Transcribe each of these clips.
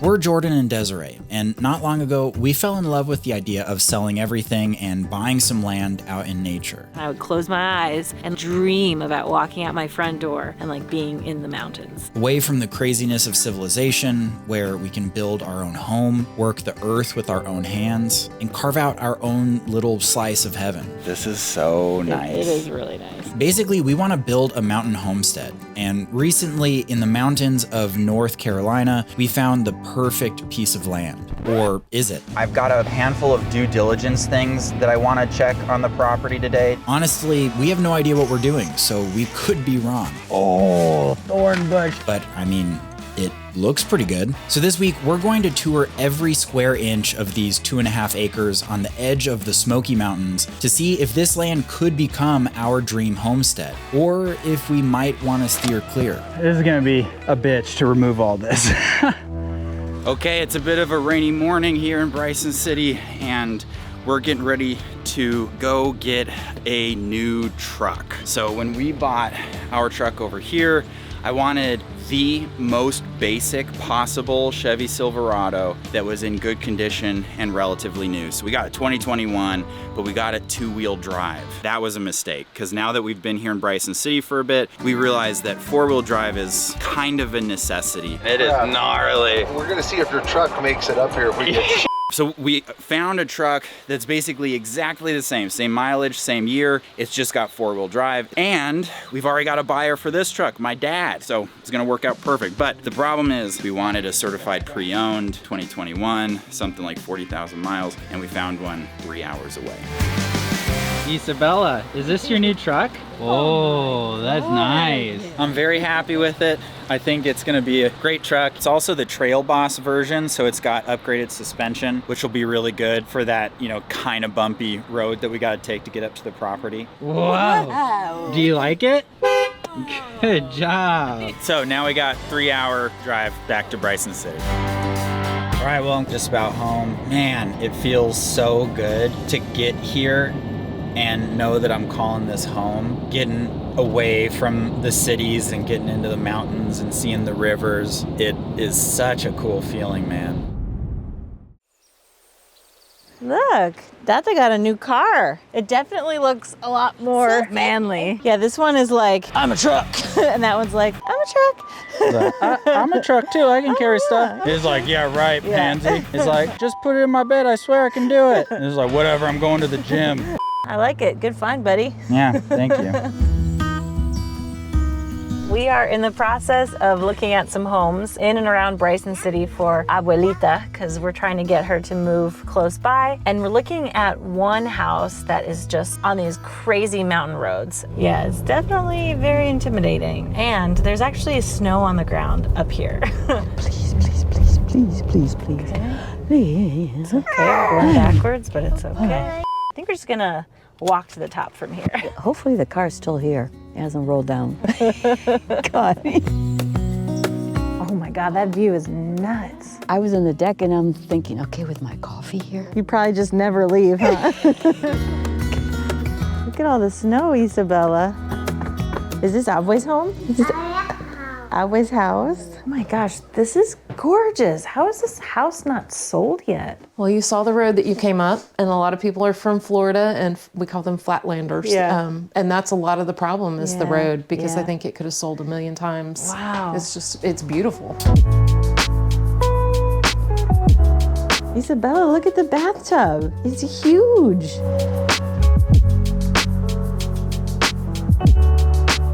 We're Jordan and Desiree, and not long ago, we fell in love with the idea of selling everything and buying some land out in nature. I would close my eyes and dream about walking out my front door and like being in the mountains. Away from the craziness of civilization, where we can build our own home, work the earth with our own hands, and carve out our own little slice of heaven. This is so nice. It is really nice. Basically, we want to build a mountain homestead, and recently in the mountains of North Carolina, we found the perfect piece of land. Or is it? I've got a handful of due diligence things that I want to check on the property today. Honestly, we have no idea what we're doing, so we could be wrong. Oh, thorn bush. But I mean, it looks pretty good. So this week, we're going to tour every square inch of these 2.5 acres on the edge of the Smoky Mountains to see if this land could become our dream homestead, or if we might want to steer clear. This is gonna be a bitch to remove all this. Okay, it's a bit of a rainy morning here in Bryson City, and we're getting ready to go get a new truck. So when we bought our truck over here, I wanted the most basic possible Chevy Silverado that was in good condition and relatively new. So we got a 2021, but we got it 2-wheel drive. That was a mistake, because now that we've been here in Bryson City for a bit, we realized that 4-wheel drive is kind of a necessity. It is gnarly. We're gonna see if your truck makes it up here if we get So we found a truck that's basically exactly the same mileage, same year. It's just got 4-wheel drive, and we've already got a buyer for this truck, my dad. So it's gonna work out perfect. But the problem is we wanted a certified pre-owned 2021, something like 40,000 miles, and we found one 3 hours away. Isabella, is this your new truck? Oh, that's nice. I'm very happy with it. I think it's gonna be a great truck. It's also the Trail Boss version, so it's got upgraded suspension, which will be really good for that, you know, kind of bumpy road that we gotta take to get up to the property. Wow. Do you like it? Good job. So now we got 3-hour drive back to Bryson City. All right, well, I'm just about home. Man, it feels so good to get here and know that I'm calling this home. Getting away from the cities and getting into the mountains and seeing the rivers. It is such a cool feeling, man. Look, Dada got a new car. It definitely looks a lot more manly. Yeah, this one is like, I'm a truck. And that one's like, I'm a truck. I'm a truck too, I can carry stuff. He's like, yeah, right, pansy. He's like, just put it in my bed, I swear I can do it. And he's like, whatever, I'm going to the gym. I like it. Good find, buddy. Yeah, thank you. We are in the process of looking at some homes in and around Bryson City for Abuelita, because we're trying to get her to move close by. And we're looking at one house that is just on these crazy mountain roads. Yeah, it's definitely very intimidating. And there's actually snow on the ground up here. Please, please, please, please, please, please. Okay. Please. It's okay, we're going backwards, but it's okay. I think we're just gonna walk to the top from here. Hopefully the car's still here. It hasn't rolled down. God. Oh my God, that view is nuts. I was on the deck and I'm thinking, okay, with my coffee here. You probably just never leave, huh? Look at all the snow, Isabella. Is this Abue's home? Is this Abue's house? Oh my gosh, this is gorgeous. How is this house not sold yet? Well, you saw the road that you came up, and a lot of people are from Florida, and we call them flatlanders. Yeah. And that's a lot of the problem is the Yeah, road, because yeah. I think it could have sold 1,000,000 times. Wow. It's beautiful. Isabella, look at the bathtub. It's huge.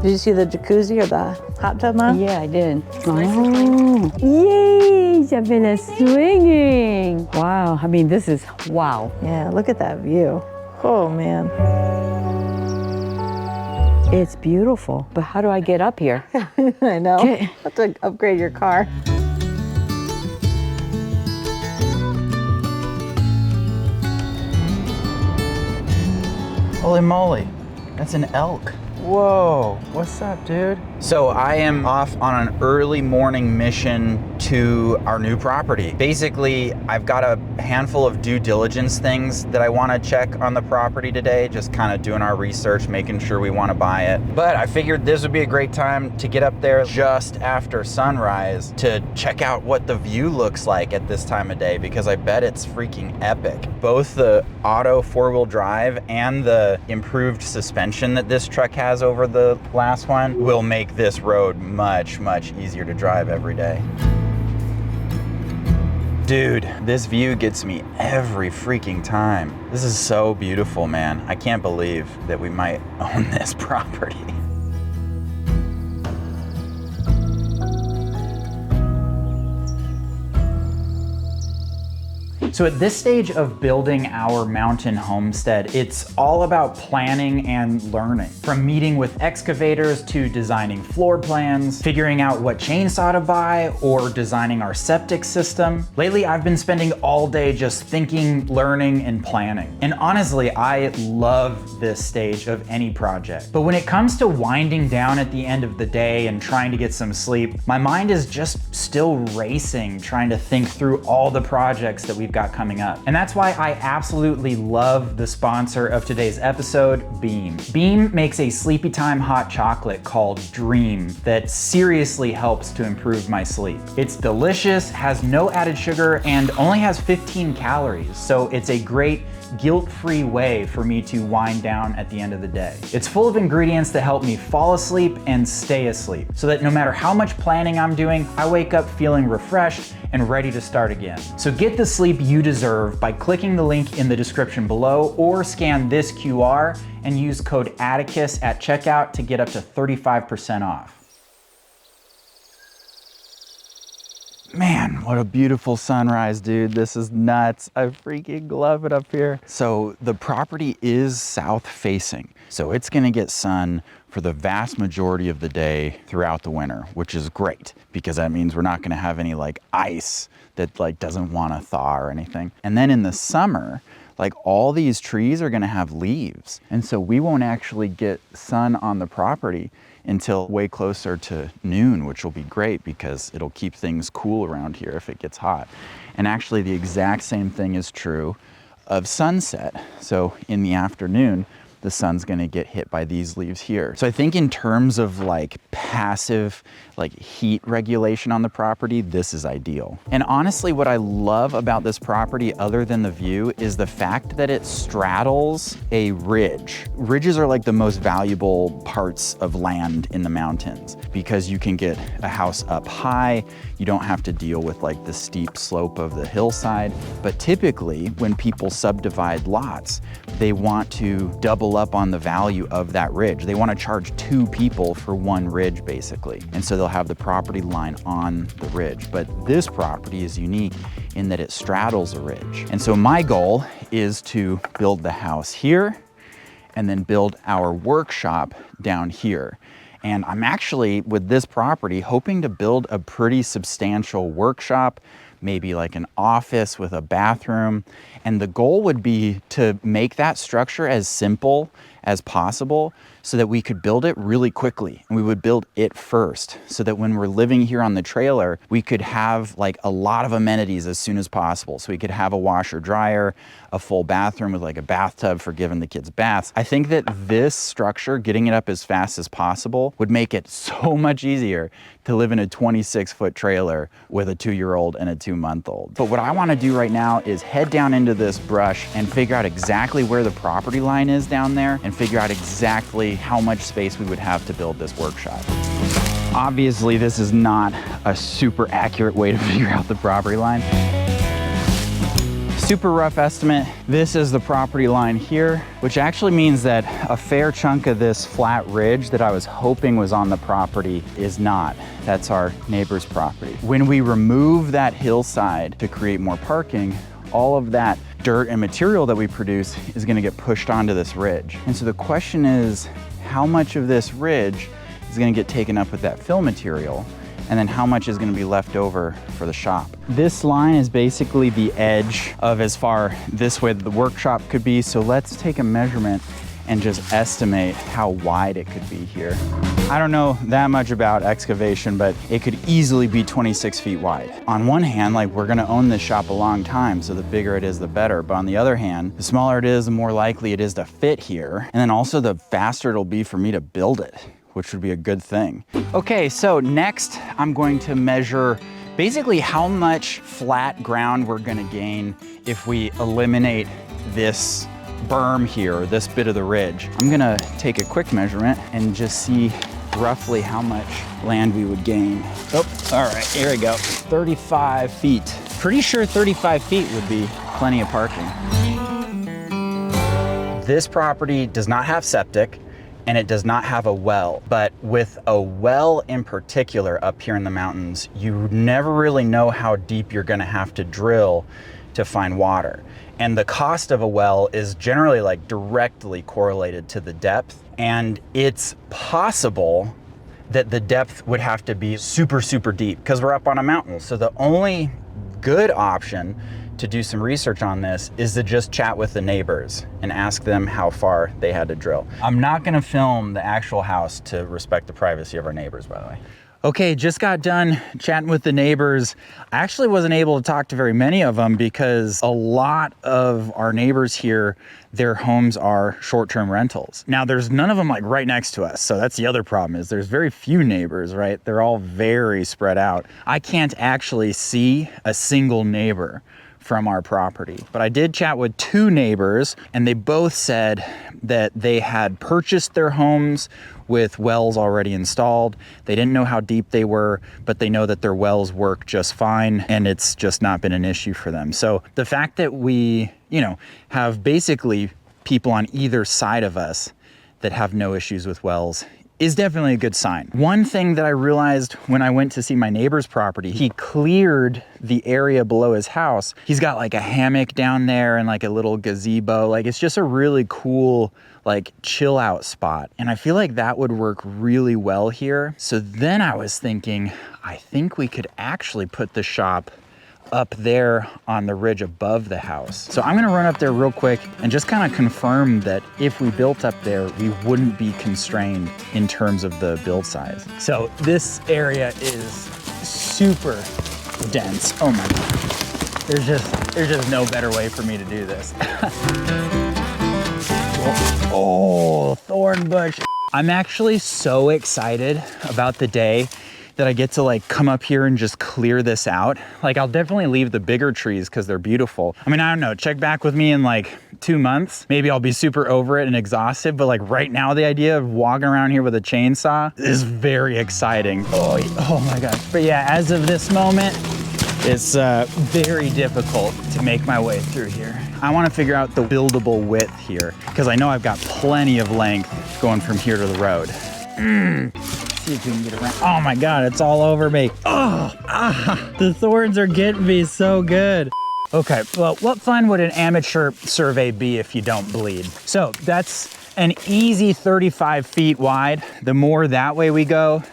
Did you see the jacuzzi or the hot tub, Mom? Yeah, I did. Oh, Yay, Isabella's swinging. Wow, I mean, this is, wow. yeah, look at that view. Oh, man. It's beautiful, but how do I get up here? I know. Okay. Have to upgrade your car. Holy moly, that's an elk. Whoa, what's up, dude? So I am off on an early morning mission to our new property. Basically, I've got a handful of due diligence things that I want to check on the property today, just kind of doing our research, making sure we want to buy it. But I figured this would be a great time to get up there just after sunrise to check out what the view looks like at this time of day, because I bet it's freaking epic. Both the auto four-wheel drive and the improved suspension that this truck has over the last one will make this road much, much easier to drive every day. Dude, this view gets me every freaking time. This is so beautiful, man. I can't believe that we might own this property. So at this stage of building our mountain homestead, it's all about planning and learning. From meeting with excavators to designing floor plans, figuring out what chainsaw to buy, or designing our septic system. Lately, I've been spending all day just thinking, learning, and planning. And honestly, I love this stage of any project. But when it comes to winding down at the end of the day and trying to get some sleep, my mind is just still racing, trying to think through all the projects that we've got coming up. And that's why I absolutely love the sponsor of today's episode, Beam. Beam makes a sleepy time hot chocolate called Dream that seriously helps to improve my sleep. It's delicious, has no added sugar, and only has 15 calories, so it's a great guilt-free way for me to wind down at the end of the day. It's full of ingredients that help me fall asleep and stay asleep, so that no matter how much planning I'm doing, I wake up feeling refreshed and ready to start again. So get the sleep you deserve by clicking the link in the description below, or scan this QR and use code Atticus at checkout to get up to 35% off. Man, what a beautiful sunrise, dude. This is nuts. I freaking love it up here. So the property is south facing, so it's gonna get sun for the vast majority of the day throughout the winter, which is great because that means we're not gonna have any like ice that like doesn't wanna thaw or anything. And then in the summer, like all these trees are gonna have leaves. And so we won't actually get sun on the property until way closer to noon, which will be great because it'll keep things cool around here if it gets hot. And actually the exact same thing is true of sunset. So in the afternoon, the sun's gonna get hit by these leaves here. So I think in terms of like passive like heat regulation on the property, this is ideal. And honestly, what I love about this property other than the view is the fact that it straddles a ridge. Ridges are like the most valuable parts of land in the mountains because you can get a house up high, you don't have to deal with like the steep slope of the hillside. But typically when people subdivide lots, they want to double up on the value of that ridge. They want to charge 2 people for 1 ridge basically. And so they'll have the property line on the ridge. But this property is unique in that it straddles a ridge. And so my goal is to build the house here and then build our workshop down here. And I'm actually, with this property, hoping to build a pretty substantial workshop, maybe like an office with a bathroom. And the goal would be to make that structure as simple as possible so that we could build it really quickly. And we would build it first so that when we're living here on the trailer, we could have like a lot of amenities as soon as possible. So we could have a washer dryer, a full bathroom with like a bathtub for giving the kids baths. I think that this structure, getting it up as fast as possible, would make it so much easier to live in a 26-foot trailer with a 2-year-old and a 2-month-old. But what I wanna do right now is head down into this brush and figure out exactly where the property line is down there and figure out exactly how much space we would have to build this workshop. Obviously, this is not a super accurate way to figure out the property line. Super rough estimate, this is the property line here, which actually means that a fair chunk of this flat ridge that I was hoping was on the property is not. That's our neighbor's property. When we remove that hillside to create more parking, all of that dirt and material that we produce is gonna get pushed onto this ridge. And so the question is, how much of this ridge is gonna get taken up with that fill material? And then how much is gonna be left over for the shop? This line is basically the edge of as far this way that the workshop could be. So let's take a measurement and just estimate how wide it could be here. I don't know that much about excavation, but it could easily be 26 feet wide. On one hand, like, we're gonna own this shop a long time, so the bigger it is, the better. But on the other hand, the smaller it is, the more likely it is to fit here. And then also the faster it'll be for me to build it, which would be a good thing. Okay, so next I'm going to measure basically how much flat ground we're gonna gain if we eliminate this berm here, this bit of the ridge. I'm gonna take a quick measurement and just see roughly how much land we would gain. Oh, all right, here we go. 35 feet. Pretty sure 35 feet would be plenty of parking. This property does not have septic and it does not have a well, but with a well in particular up here in the mountains, you never really know how deep you're gonna have to drill to find water. And the cost of a well is generally like directly correlated to the depth. And it's possible that the depth would have to be super, super deep because we're up on a mountain. So the only good option to do some research on this is to just chat with the neighbors and ask them how far they had to drill. I'm not gonna film the actual house to respect the privacy of our neighbors, by the way. Okay, just got done chatting with the neighbors. I actually wasn't able to talk to very many of them because a lot of our neighbors here, their homes are short-term rentals. Now, there's none of them like right next to us. So that's the other problem, is there's very few neighbors, right? They're all very spread out. I can't actually see a single neighbor from our property. But I did chat with two neighbors and they both said that they had purchased their homes with wells already installed. They didn't know how deep they were, but they know that their wells work just fine and it's just not been an issue for them. So the fact that we, have basically people on either side of us that have no issues with wells is definitely a good sign. One thing that I realized when I went to see my neighbor's property, he cleared the area below his house. He's got like a hammock down there and like a little gazebo. Like, it's just a really cool, like, chill out spot. And I feel like that would work really well here. So then I was thinking, I think we could actually put the shop up there on the ridge above the house. So I'm gonna run up there real quick and just kind of confirm that if we built up there, we wouldn't be constrained in terms of the build size. So this area is super dense. Oh my God. There's just no better way for me to do this. Oh, thorn bush. I'm actually so excited about the day that I get to like come up here and just clear this out. Like, I'll definitely leave the bigger trees because they're beautiful. I mean, I don't know, check back with me in like 2 months. Maybe I'll be super over it and exhausted, but like right now, the idea of walking around here with a chainsaw is very exciting. Oh my gosh. But yeah, as of this moment, it's very difficult to make my way through here. I want to figure out the buildable width here because I know I've got plenty of length going from here to the road. See if we can get around. Oh my God, it's all over me. The thorns are getting me so good. Okay, well, what fun would an amateur survey be if you don't bleed? So that's an easy 35 feet wide. The more that way we go,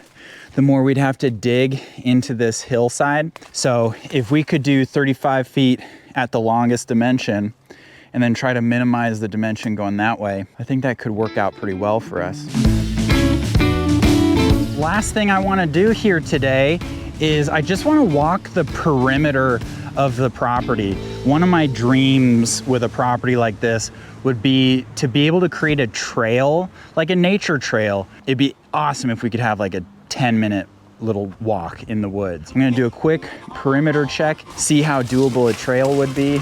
the more we'd have to dig into this hillside. So if we could do 35 feet at the longest dimension and then try to minimize the dimension going that way, I think that could work out pretty well for us. Last thing I want to do here today is I just want to walk the perimeter of the property. One of my dreams with a property like this would be to be able to create a trail, like a nature trail. It'd be awesome if we could have like a 10-minute little walk in the woods. I'm gonna do a quick perimeter check, see how doable a trail would be.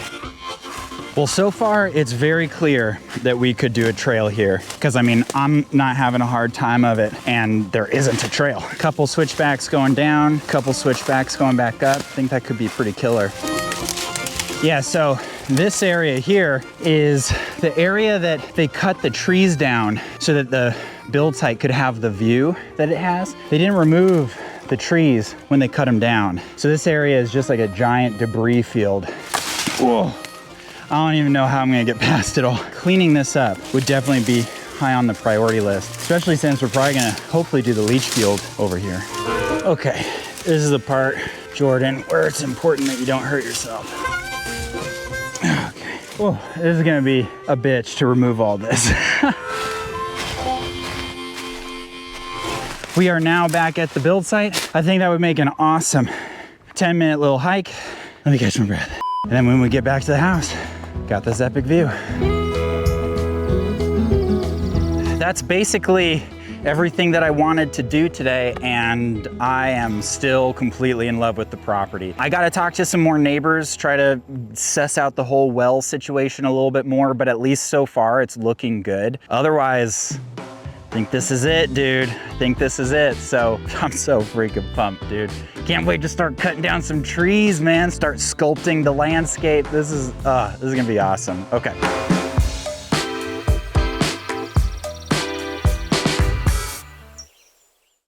Well, so far it's very clear that we could do a trail here because I mean, I'm not having a hard time of it and there isn't a trail. A couple switchbacks going down, a couple switchbacks going back up. I think that could be pretty killer. Yeah, so this area here is the area that they cut the trees down so that the build site could have the view that it has. They didn't remove the trees when they cut them down. So this area is just like a giant debris field. Whoa. I don't even know how I'm gonna get past it all. Cleaning this up would definitely be high on the priority list, especially since we're probably gonna hopefully do the leach field over here. Okay, this is the part, Jordan, where it's important that you don't hurt yourself. Okay, oh, this is gonna be a bitch to remove all this. We are now back at the build site. I think that would make an awesome 10-minute little hike. Let me catch my breath. And then when we get back to the house, got this epic view. That's basically everything that I wanted to do today, and I am still completely in love with the property. I gotta talk to some more neighbors, try to suss out the whole well situation a little bit more, but at least so far it's looking good. Otherwise, I think this is it, dude. I think this is it. So I'm so freaking pumped, dude. Can't wait to start cutting down some trees, man. Start sculpting the landscape. This is gonna be awesome. Okay.